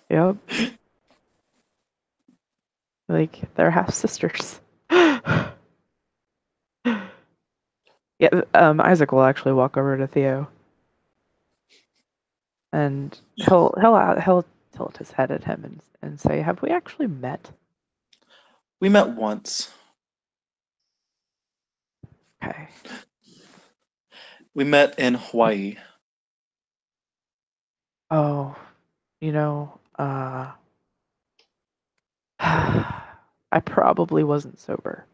Yep. Like, they're half sisters. Yeah, Isaac will actually walk over to Theo, and he'll tilt his head at him and say, "Have we actually met?" We met once. Okay. We met in Hawaii. Oh, I probably wasn't sober.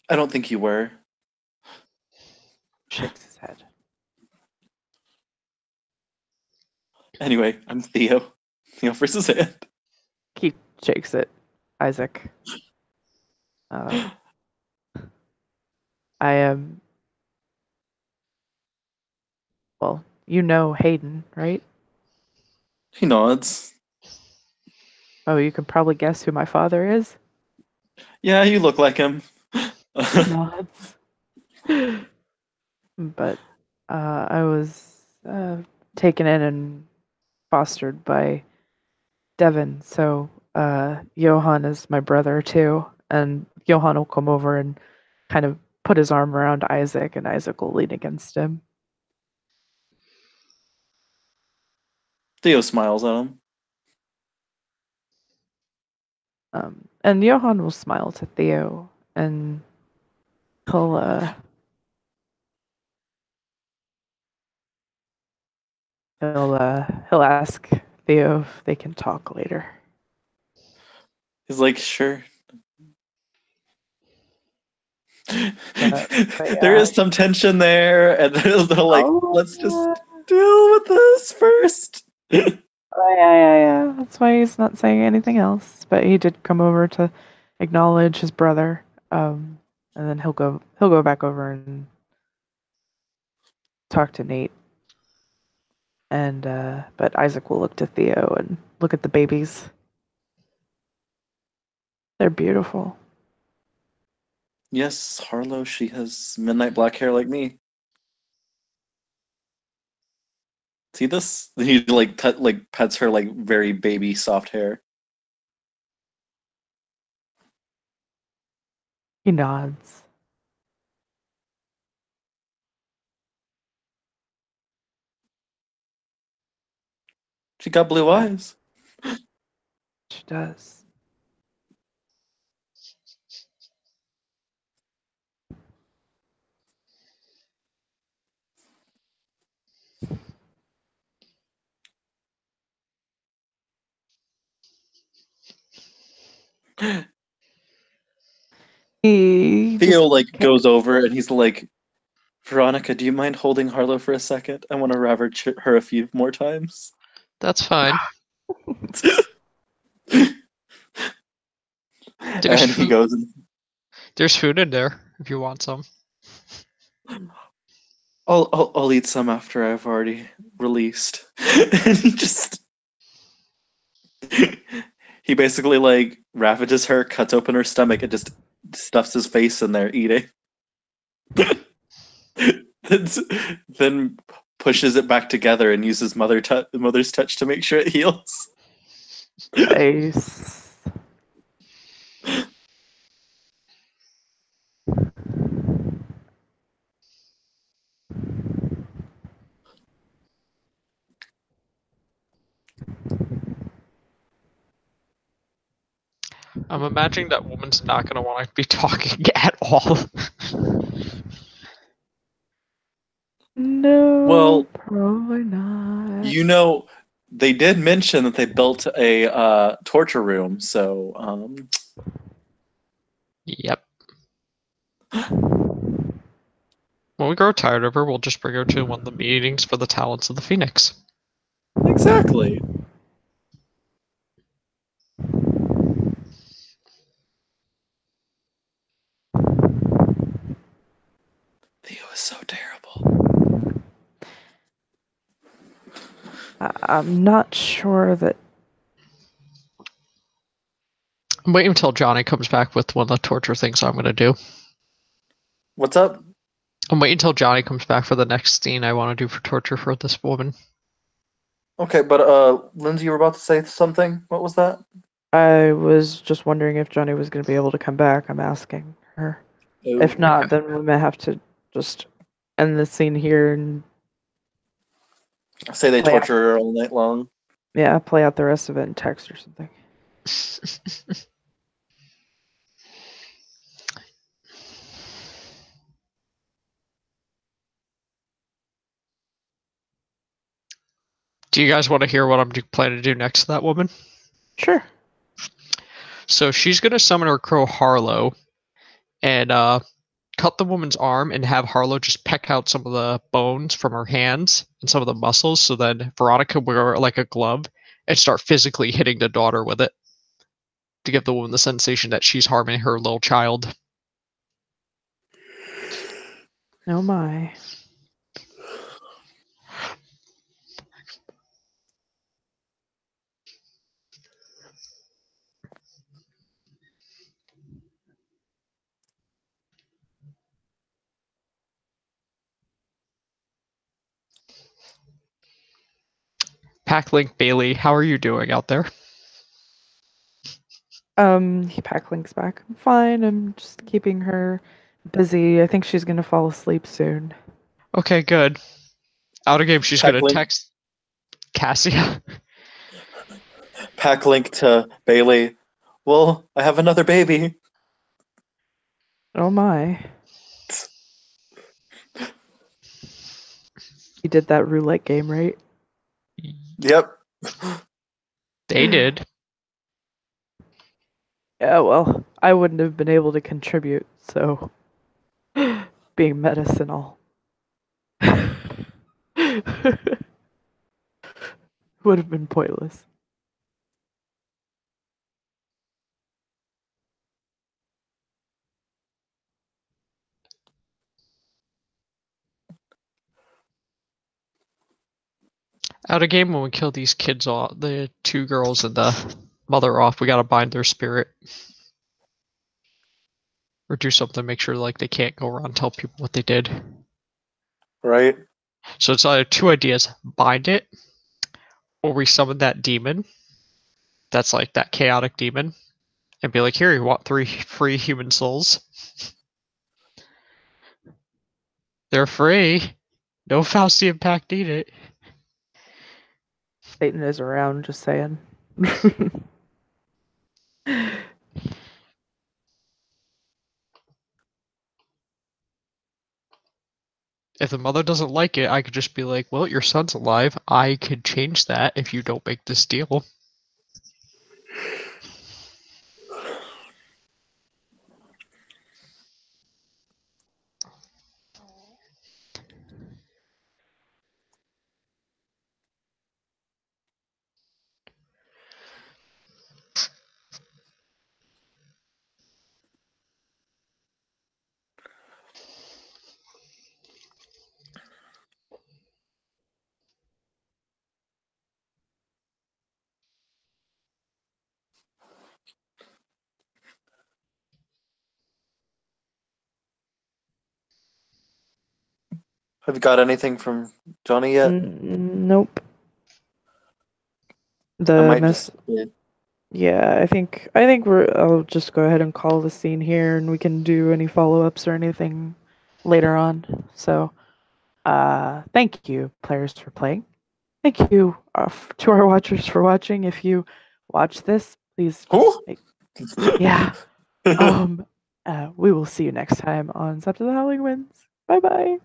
I don't think you were. Shakes his head. Anyway, I'm Theo. He offers his hand. He shakes it. Isaac. I am. Well, you know Hayden, right? He nods. Oh, you can probably guess who my father is? Yeah, you look like him. Nods. But I was taken in and fostered by Devin, so Johan is my brother too, and Johan will come over and kind of put his arm around Isaac, and Isaac will lean against him. Theo smiles at him. And Johan will smile to Theo, and he'll he'll ask Theo if they can talk later. He's like, sure. There is some tension there, and they're like, let's just deal with this first. Yeah. That's why he's not saying anything else. But he did come over to acknowledge his brother, and then he'll go back over and talk to Nate. And but Isaac will look to Theo and look at the babies. They're beautiful. Yes, Harlow, she has midnight black hair like me. See this? He like pets her like very baby soft hair. He nods. She got blue eyes. She does. Theo like goes over and he's like, Veronica, do you mind holding Harlow for a second? I want to ravage her a few more times. That's fine. And he goes and there's food in there if you want some. I'll eat some after I've already released. And he basically like ravages her, cuts open her stomach, and just stuffs his face in there eating. Then pushes it back together and uses mother's touch to make sure it heals. Nice. I'm imagining that woman's not going to want to be talking at all. No, well, probably not. You know, they did mention that they built a torture room, so Yep. When we grow tired of her, we'll just bring her to one of the meetings for the Talents of the Phoenix. Exactly. Theo is so terrible. I'm not sure that. I'm waiting until Johnny comes back with one of the torture things I'm going to do. What's up? I'm waiting until Johnny comes back for the next scene I want to do for torture for this woman. Okay, but Lindsay, you were about to say something. What was that? I was just wondering if Johnny was going to be able to come back. I'm asking her. If not, then we may have to just end the scene here and say they play out. torture her all night long. Yeah, play out the rest of it in text or something. Do you guys want to hear what I'm planning to do next to that woman? Sure. So she's going to summon her crow Harlow and cut the woman's arm and have Harlow just peck out some of the bones from her hands and some of the muscles. So then Veronica will wear like a glove and start physically hitting the daughter with it to give the woman the sensation that she's harming her little child. Oh my. Packlink Bailey, how are you doing out there? He Packlink's back. I'm fine. I'm just keeping her busy. I think she's gonna fall asleep soon. Okay, good. Out of game, she's going to Packlink, text Cassia. Packlink to Bailey. Well, I have another baby. Oh my. You did that roulette game, right? Yep. They did. Yeah, well, I wouldn't have been able to contribute, so being medicinal would have been pointless. Out of game, when we kill these kids off, the two girls and the mother off, we gotta bind their spirit. Or do something to make sure like they can't go around and tell people what they did. Right? So it's either two ideas: bind it, or we summon that demon. That's like that chaotic demon, and be like, "Here, you want 3 free human souls? They're free. No Faustian pact need it." Satan is around, just saying. If the mother doesn't like it, I could just be like, "Well, your son's alive. I could change that if you don't make this deal." Have you got anything from Johnny yet? Nope. I The might mess. just. Yeah. Yeah, I think I'll just go ahead and call the scene here, and we can do any follow-ups or anything later on. So, thank you, players, for playing. Thank you to our watchers for watching. If you watch this, please, Who? yeah. We will see you next time on Scepter the Howling Winds. Bye bye.